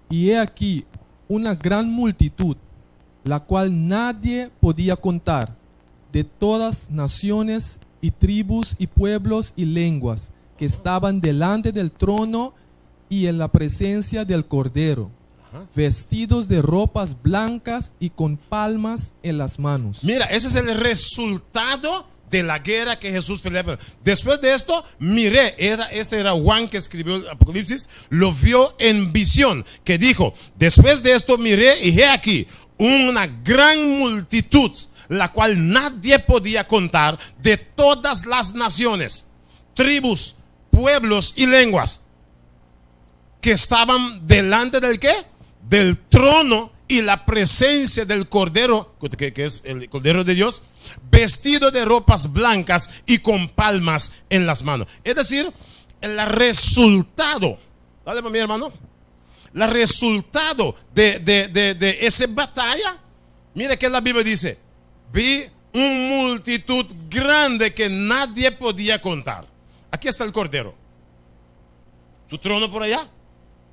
Speaker 2: y he aquí una gran multitud, la cual nadie podía contar, de todas naciones y tribus y pueblos y lenguas, que estaban delante del trono y en la presencia del Cordero, vestidos de ropas blancas y con palmas en las manos.
Speaker 1: Mira, ese es el resultado de la guerra que Jesús peleaba. Después de esto, miré, este era Juan que escribió el Apocalipsis, lo vio en visión, que dijo, después de esto miré y he aquí una gran multitud, la cual nadie podía contar, de todas las naciones, tribus, pueblos y lenguas, que estaban delante del ¿qué? Del trono y la presencia del Cordero, que es el Cordero de Dios, vestido de ropas blancas y con palmas en las manos. Es decir, el resultado, dale para mi hermano, el resultado de esa batalla, mire que la Biblia dice, vi una multitud grande que nadie podía contar. Aquí está el Cordero, su trono por allá.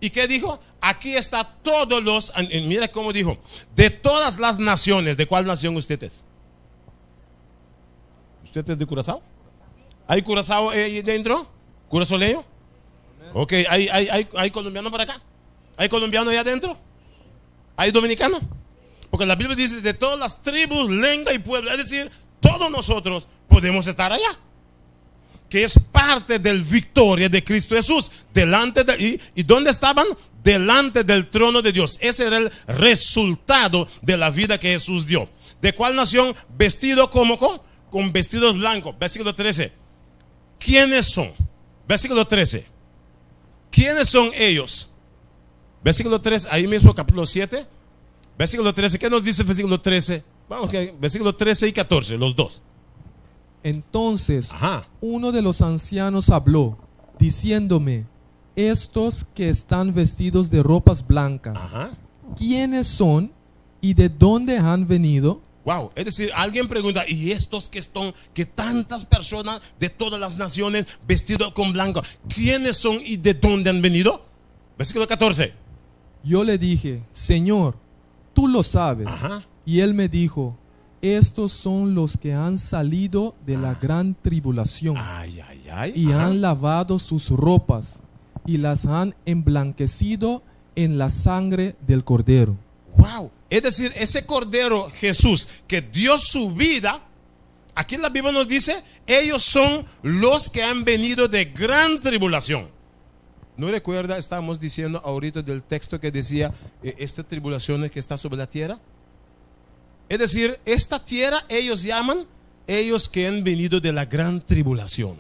Speaker 1: ¿Y qué dijo? Aquí está todos los, mira cómo dijo, de todas las naciones. ¿De cuál nación usted es? ¿Usted es de Curazao? ¿Hay Curazao ahí dentro? ¿Curazoleño? Ok, ¿hay colombiano por acá? ¿Hay colombiano allá adentro? ¿Hay dominicano? Porque la Biblia dice de todas las tribus, lengua y pueblo. Es decir, todos nosotros podemos estar allá, que es parte de la victoria de Cristo Jesús. Delante de, ¿y dónde estaban? Delante del trono de Dios. Ese era el resultado de la vida que Jesús dio. ¿De cuál nación? Vestido como con vestidos blancos. Versículo 13. ¿Quiénes son? Versículo 13. ¿Quiénes son ellos? Versículo 13, ahí mismo capítulo 7. Versículo 13. ¿Qué nos dice el versículo 13? Vamos, versículo 13 y 14, los dos.
Speaker 2: Entonces uno de los ancianos habló, diciéndome, estos que están vestidos de ropas blancas, ¿quiénes son y de dónde han venido?
Speaker 1: Wow, es decir, alguien pregunta, ¿y estos que tantas personas de todas las naciones vestidos con blanco, quiénes son y de dónde han venido? Versículo 14.
Speaker 2: Yo le dije, Señor, tú lo sabes. Y él me dijo, estos son los que han salido de la gran tribulación y han lavado sus ropas y las han emblanquecido en la sangre del Cordero.
Speaker 1: Wow. Es decir, ese Cordero Jesús que dio su vida, aquí la Biblia nos dice, ellos son los que han venido de gran tribulación. ¿No recuerda? Estábamos diciendo ahorita del texto que decía esta tribulación que está sobre la tierra. Es decir, esta tierra ellos llaman ellos que han venido de la gran tribulación.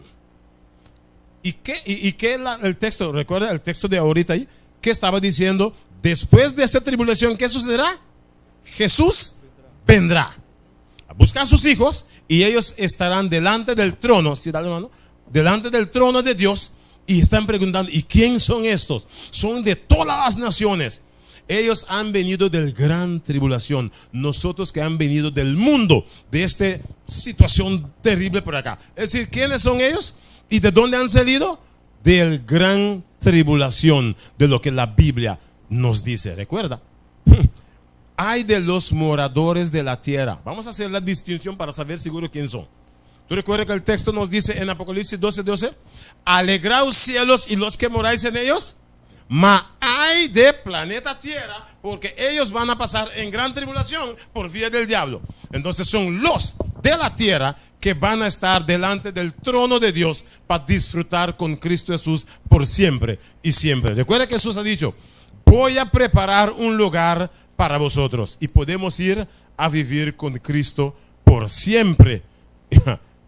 Speaker 1: ¿Y qué el texto? ¿Recuerda el texto de ahorita ahí? ¿Qué estaba diciendo? Después de esta tribulación, ¿qué sucederá? Jesús vendrá a buscar a sus hijos y ellos estarán delante del trono, ¿sí, dale mano? Delante del trono de Dios y están preguntando, ¿y quién son estos? Son de todas las naciones. Ellos han venido del gran tribulación. Nosotros que han venido del mundo, de esta situación terrible por acá. Es decir, ¿quiénes son ellos? ¿Y de dónde han salido? Del gran tribulación, de lo que la Biblia nos dice. ¿Recuerda? Hay de los moradores de la tierra. Vamos a hacer la distinción para saber seguro quién son. ¿Tú recuerdas que el texto nos dice en Apocalipsis 12:12? Alegraos cielos y los que moráis en ellos. Ma hay de planeta Tierra, porque ellos van a pasar en gran tribulación por vía del diablo. Entonces son los de la tierra que van a estar delante del trono de Dios para disfrutar con Cristo Jesús por siempre y siempre. Recuerda que Jesús ha dicho, voy a preparar un lugar para vosotros y podemos ir a vivir con Cristo por siempre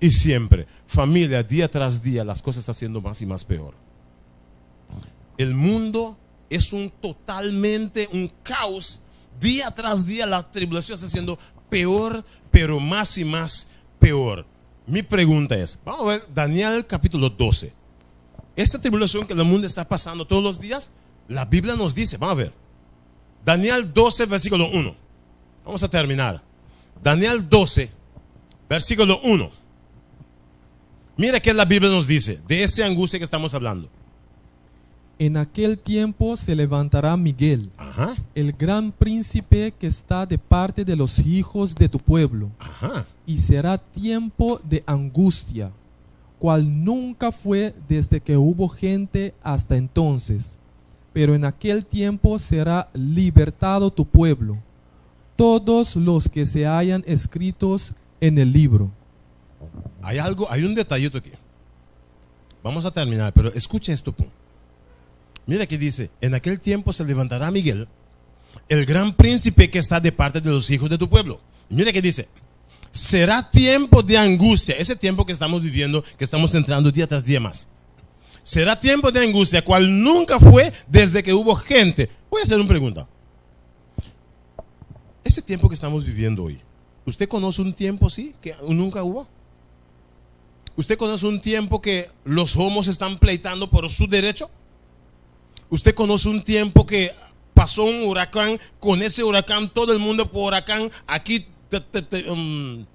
Speaker 1: y siempre. Familia, día tras día las cosas están siendo más y más peor. El mundo es totalmente un caos. Día tras día la tribulación está siendo peor, pero más y más peor. Mi pregunta es, vamos a ver Daniel capítulo 12. Esta tribulación que el mundo está pasando todos los días, la Biblia nos dice, vamos a ver. Daniel 12, versículo 1. Vamos a terminar. Daniel 12, versículo 1. Mira que la Biblia nos dice de esa angustia que estamos hablando.
Speaker 2: En aquel tiempo se levantará Miguel, el gran príncipe que está de parte de los hijos de tu pueblo. Y será tiempo de angustia, cual nunca fue desde que hubo gente hasta entonces. Pero en aquel tiempo será libertado tu pueblo, todos los que se hayan escritos en el libro.
Speaker 1: Hay un detallito aquí. Vamos a terminar, pero escucha esto. Mira que dice, en aquel tiempo se levantará Miguel, el gran príncipe que está de parte de los hijos de tu pueblo. Mira que dice, será tiempo de angustia, ese tiempo que estamos viviendo, que estamos entrando día tras día más. Será tiempo de angustia, cual nunca fue desde que hubo gente. Voy a hacer una pregunta. Ese tiempo que estamos viviendo hoy, ¿usted conoce un tiempo así que nunca hubo? ¿Usted conoce un tiempo que los homos están pleitando por su derecho? ¿Usted conoce un tiempo que pasó un huracán, con ese huracán todo el mundo por huracán, aquí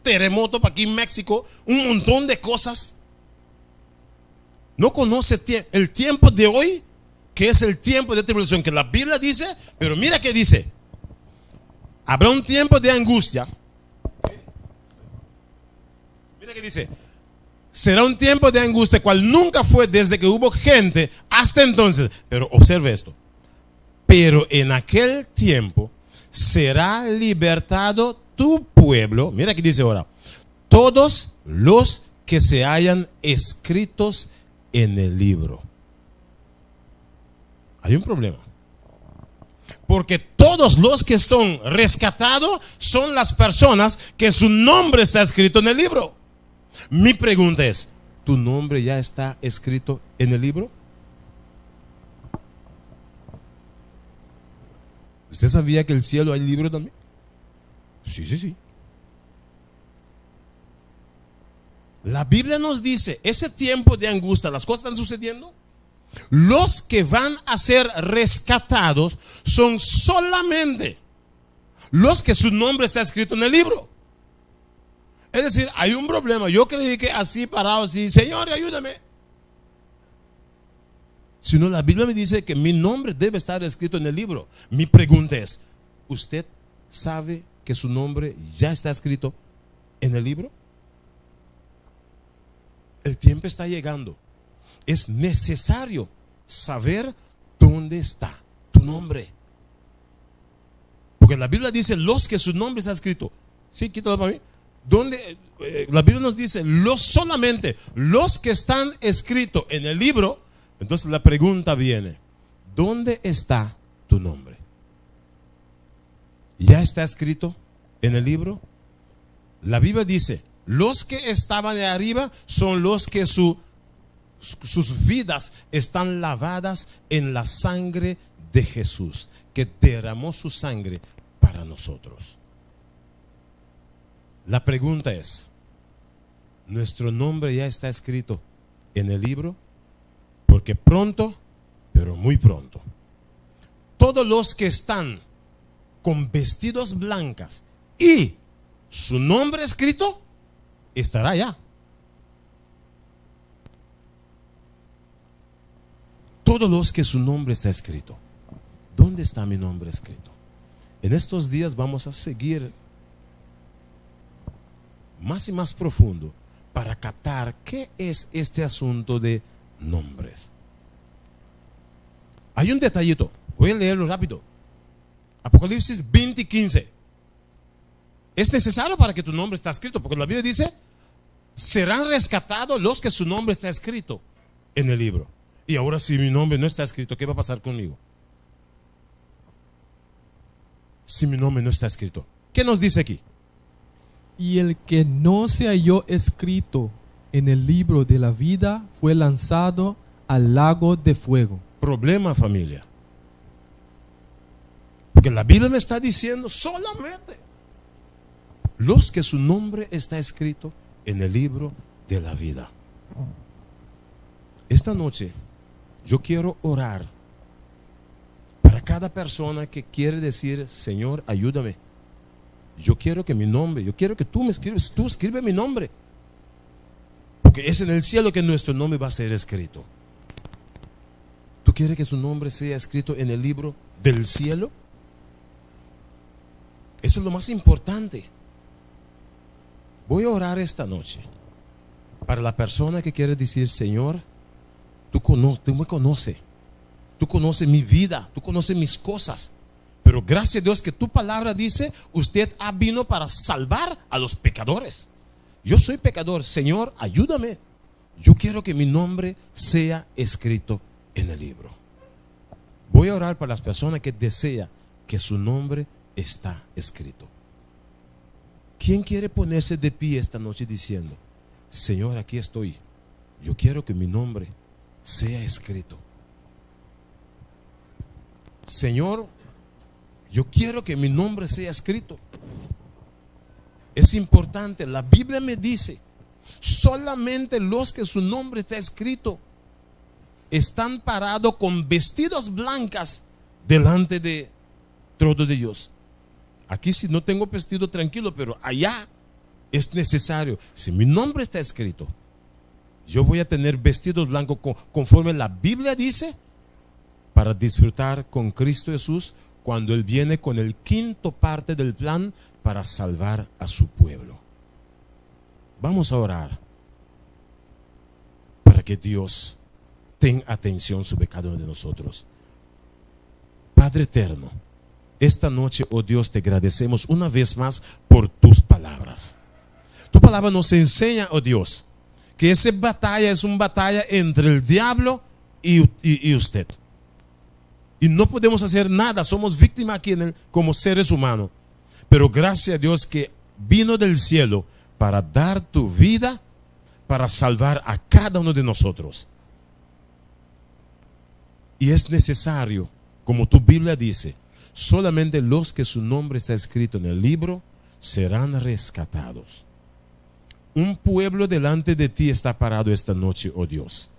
Speaker 1: terremoto, para aquí en México, un montón de cosas? No conoce el tiempo de hoy, que es el tiempo de tribulación, que la Biblia dice, pero mira que dice, habrá un tiempo de angustia. Mira que dice, será un tiempo de angustia cual nunca fue desde que hubo gente hasta entonces. Pero observe esto. Pero en aquel tiempo será libertado tu pueblo. Mira que dice ahora, todos los que se hayan escritos en el libro. Hay un problema. Porque todos los que son rescatados son las personas que su nombre está escrito en el libro. Mi pregunta es, ¿tu nombre ya está escrito en el libro? ¿Usted sabía que en el cielo hay libro también? Sí. La Biblia nos dice, ese tiempo de angustia, las cosas están sucediendo. Los que van a ser rescatados son solamente los que su nombre está escrito en el libro. Es decir, hay un problema. Yo creí que así parado, así, Señor, ayúdame. Sino la Biblia me dice que mi nombre debe estar escrito en el libro. Mi pregunta es, ¿usted sabe que su nombre ya está escrito en el libro? El tiempo está llegando. Es necesario saber dónde está tu nombre. Porque la Biblia dice, los que su nombre está escrito. Sí, quítalo para mí. ¿Dónde? La Biblia nos dice, solamente los que están escritos en el libro. Entonces la pregunta viene, ¿dónde está tu nombre? ¿Ya está escrito en el libro? La Biblia dice, los que estaban de arriba son los que sus vidas están lavadas en la sangre de Jesús, que derramó su sangre para nosotros. La pregunta es, ¿nuestro nombre ya está escrito en el libro? Porque pronto, pero muy pronto, todos los que están con vestidos blancas y su nombre escrito, estará allá. Todos los que su nombre está escrito. ¿Dónde está mi nombre escrito? En estos días vamos a seguir más y más profundo para captar qué es este asunto de nombres. Hay un detallito, voy a leerlo rápido. Apocalipsis 20:15. Es necesario para que tu nombre está escrito, porque la Biblia dice, serán rescatados los que su nombre está escrito en el libro. Y ahora, si mi nombre no está escrito, ¿qué va a pasar conmigo? Si mi nombre no está escrito, ¿qué nos dice aquí?
Speaker 2: Y el que no se halló escrito en el libro de la vida fue lanzado al lago de fuego.
Speaker 1: Problema, familia. Porque la Biblia me está diciendo solamente los que su nombre está escrito en el libro de la vida. Esta noche yo quiero orar para cada persona que quiere decir, Señor, ayúdame. Yo quiero que mi nombre, yo quiero que tú me escribes, tú escribe mi nombre. Porque es en el cielo que nuestro nombre va a ser escrito. ¿Tú quieres que su nombre sea escrito en el libro del cielo? Eso es lo más importante. Voy a orar esta noche para la persona que quiere decir, Señor, tú me conoces. Tú conoces mi vida, tú conoces mis cosas. Pero gracias a Dios que tu palabra dice, usted ha vino para salvar a los pecadores. Yo soy pecador, Señor, ayúdame. Yo quiero que mi nombre sea escrito en el libro. Voy a orar para las personas que desean que su nombre está escrito. ¿Quién quiere ponerse de pie esta noche diciendo, Señor, aquí estoy? Yo quiero que mi nombre sea escrito. Señor, yo quiero que mi nombre sea escrito. Es importante, la Biblia me dice, solamente los que su nombre está escrito están parados con vestidos blancas delante de trono de Dios. Aquí si no tengo vestido tranquilo, pero allá es necesario. Si mi nombre está escrito, yo voy a tener vestidos blancos conforme la Biblia dice, para disfrutar con Cristo Jesús cuando Él viene con el quinto parte del plan para salvar a su pueblo. Vamos a orar para que Dios tenga atención sobre cada uno de nosotros. Padre eterno, esta noche, oh Dios, te agradecemos una vez más por tus palabras. Tu palabra nos enseña, oh Dios, que esa batalla es una batalla entre el diablo y usted. Y no podemos hacer nada, somos víctimas aquí como seres humanos. Pero gracias a Dios que vino del cielo para dar tu vida, para salvar a cada uno de nosotros. Y es necesario, como tu Biblia dice, solamente los que su nombre está escrito en el libro serán rescatados. Un pueblo delante de ti está parado esta noche, oh Dios.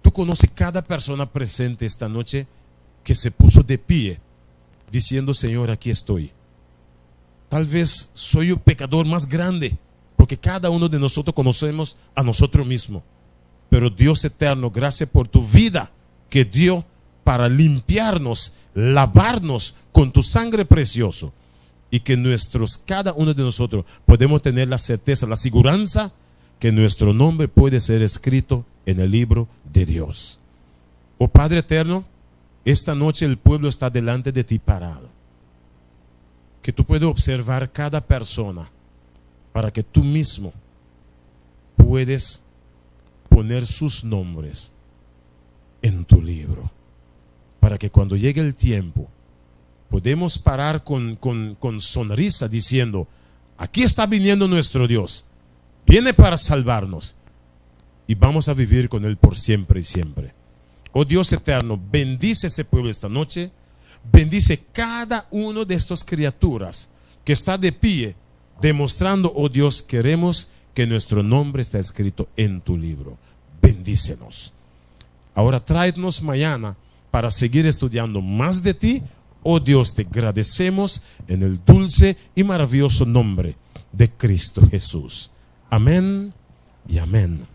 Speaker 1: Tú conoces cada persona presente esta noche que se puso de pie diciendo, Señor, aquí estoy. Tal vez soy el pecador más grande, porque cada uno de nosotros conocemos a nosotros mismos. Pero Dios eterno, gracias por tu vida que dio para limpiarnos, lavarnos con tu sangre precioso. y que cada uno de nosotros podemos tener la certeza, la seguridad que nuestro nombre puede ser escrito en el libro de Dios. Oh Padre eterno, esta noche el pueblo está delante de ti parado. Que tú puedas observar cada persona para que tú mismo puedes poner sus nombres en tu libro. Para que cuando llegue el tiempo podemos parar con sonrisa diciendo: aquí está viniendo nuestro Dios, viene para salvarnos y vamos a vivir con Él por siempre y siempre. Oh Dios eterno, bendice ese pueblo esta noche, bendice cada uno de estas criaturas que está de pie, demostrando, oh Dios, queremos que nuestro nombre esté escrito en tu libro. Bendícenos. Ahora tráenos mañana para seguir estudiando más de ti. Oh Dios, te agradecemos en el dulce y maravilloso nombre de Cristo Jesús. Amén y amén.